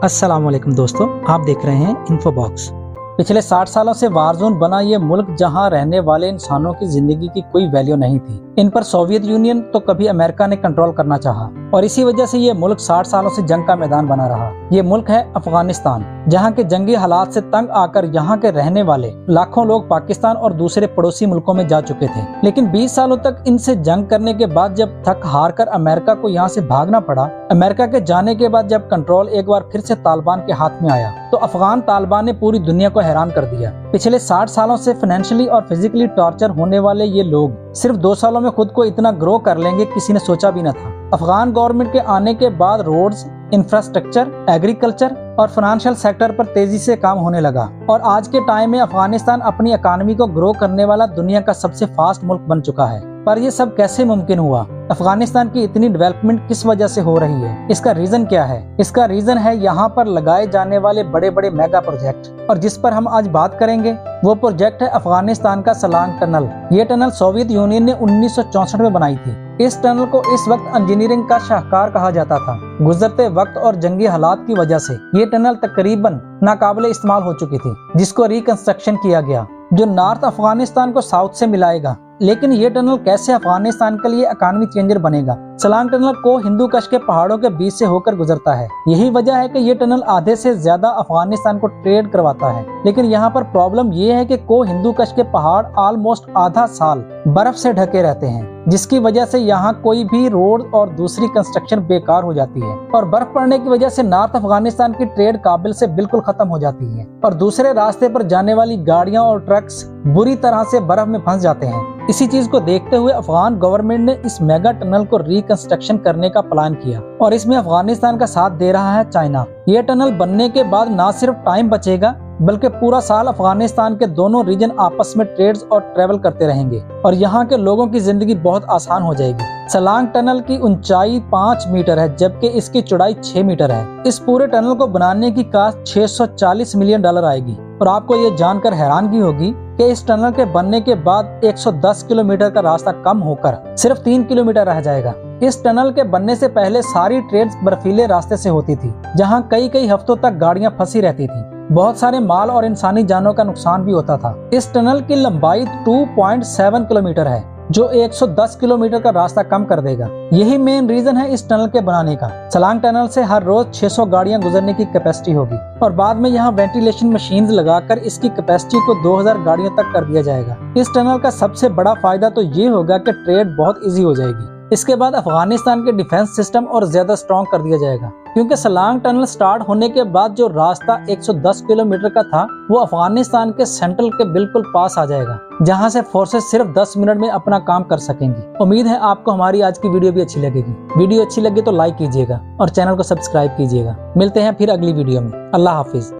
अस्सलाम वालेकुम दोस्तों, आप देख रहे हैं इन्फोबॉक्स। पिछले 60 सालों से वार जोन बना ये मुल्क जहां रहने वाले इंसानों की जिंदगी की कोई वैल्यू नहीं थी। इन पर सोवियत यूनियन तो कभी अमेरिका ने कंट्रोल करना चाहा और इसी वजह से ये मुल्क 60 सालों से जंग का मैदान बना रहा। ये मुल्क है अफगानिस्तान, जहां के जंगी हालात से तंग आकर यहाँ के रहने वाले लाखों लोग पाकिस्तान और दूसरे पड़ोसी मुल्कों में जा चुके थे। लेकिन 20 सालों तक इनसे जंग करने के बाद जब थक हार कर अमेरिका को यहाँ से भागना पड़ा, अमेरिका के जाने के बाद जब कंट्रोल एक बार फिर से तालिबान के हाथ में आया, तो अफगान तालिबान ने पूरी दुनिया को हैरान कर दिया। पिछले 60 सालों से फाइनेंशियली और फिजिकली टॉर्चर होने वाले ये लोग सिर्फ 2 सालों में खुद को इतना ग्रो कर लेंगे, किसी ने सोचा भी न था। अफगान गवर्नमेंट के आने के बाद रोड्स, इंफ्रास्ट्रक्चर, एग्रीकल्चर और फाइनेंशियल सेक्टर पर तेजी से काम होने लगा और आज के टाइम में अफगानिस्तान अपनी इकोनॉमी को ग्रो करने वाला दुनिया का सबसे फास्ट मुल्क बन चुका है। पर ये सब कैसे मुमकिन हुआ? अफगानिस्तान की इतनी डेवलपमेंट किस वजह से हो रही है? इसका रीजन क्या है? इसका रीजन है यहाँ पर लगाए जाने वाले बड़े बड़े मेगा प्रोजेक्ट, और जिस पर हम आज बात करेंगे वो प्रोजेक्ट है अफगानिस्तान का सलांग टनल। ये टनल सोवियत यूनियन ने 1964 में बनाई थी। इस टनल को इस वक्त इंजीनियरिंग का शाहकार कहा जाता था। गुजरते वक्त और जंगी हालात की वजह से ये टनल तकरीबन नाकाबिले इस्तेमाल हो चुकी थी, जिसको रिकंस्ट्रक्शन किया गया, जो नॉर्थ अफगानिस्तान को साउथ से मिलाएगा। लेकिन ये टनल कैसे अफगानिस्तान के लिए इकोनॉमी चेंजर बनेगा? सलांग टनल को हिंदू कश के पहाड़ों के बीच से होकर गुजरता है। यही वजह है कि ये टनल आधे से ज्यादा अफगानिस्तान को ट्रेड करवाता है। लेकिन यहाँ पर प्रॉब्लम ये है कि को हिंदू कश के पहाड़ ऑलमोस्ट आधा साल बर्फ से ढके रहते हैं, जिसकी वजह से यहाँ कोई भी रोड और दूसरी कंस्ट्रक्शन बेकार हो जाती है और बर्फ पड़ने की वजह से नॉर्थ अफगानिस्तान की ट्रेड काबिल से बिल्कुल खत्म हो जाती है और दूसरे रास्ते पर जाने वाली गाड़ियां और ट्रक्स बुरी तरह से बर्फ में फंस जाते हैं। इसी चीज को देखते हुए अफगान गवर्नमेंट ने इस मेगा टनल को रिकंस्ट्रक्शन करने का प्लान किया और इसमें अफगानिस्तान का साथ दे रहा है चाइना। ये टनल बनने के बाद न सिर्फ टाइम बचेगा, बल्कि पूरा साल अफगानिस्तान के दोनों रीजन आपस में ट्रेड्स और ट्रेवल करते रहेंगे और यहाँ के लोगों की जिंदगी बहुत आसान हो जाएगी। सलांग टनल की ऊंचाई 5 मीटर है, जबकि इसकी चौड़ाई 6 मीटर है। इस पूरे टनल को बनाने की कास्ट $640 मिलियन आएगी और आपको ये जानकर हैरानगी होगी कि इस टनल के बनने के बाद 110 किलोमीटर का रास्ता कम होकर सिर्फ 3 किलोमीटर रह जाएगा। इस टनल के बनने से पहले सारी ट्रेड्स बर्फीले रास्ते से होती थी, जहां कई हफ्तों तक गाड़ियां फंसी रहती थी। बहुत सारे माल और इंसानी जानों का नुकसान भी होता था। इस टनल की लंबाई 2.7 किलोमीटर है, जो 110 किलोमीटर का रास्ता कम कर देगा। यही मेन रीजन है इस टनल के बनाने का। सलांग टनल से हर रोज 600 गाड़ियां गुजरने की कैपेसिटी होगी और बाद में यहाँ वेंटिलेशन मशीन्स लगाकर इसकी कैपेसिटी को 2000 गाड़ियों तक कर दिया जाएगा। इस टनल का सबसे बड़ा फायदा तो ये होगा कि ट्रेड बहुत इजी हो जाएगी। इसके बाद अफगानिस्तान के डिफेंस सिस्टम और ज्यादा स्ट्रॉन्ग कर दिया जाएगा, क्योंकि सलांग टनल स्टार्ट होने के बाद जो रास्ता 110 किलोमीटर का था वो अफगानिस्तान के सेंट्रल के बिल्कुल पास आ जाएगा, जहां से फोर्सेस सिर्फ 10 मिनट में अपना काम कर सकेंगी। उम्मीद है आपको हमारी आज की वीडियो भी अच्छी लगेगी। वीडियो अच्छी लगी तो लाइक कीजिएगा और चैनल को सब्सक्राइब कीजिएगा। मिलते हैं फिर अगली वीडियो में। अल्लाह हाफिज।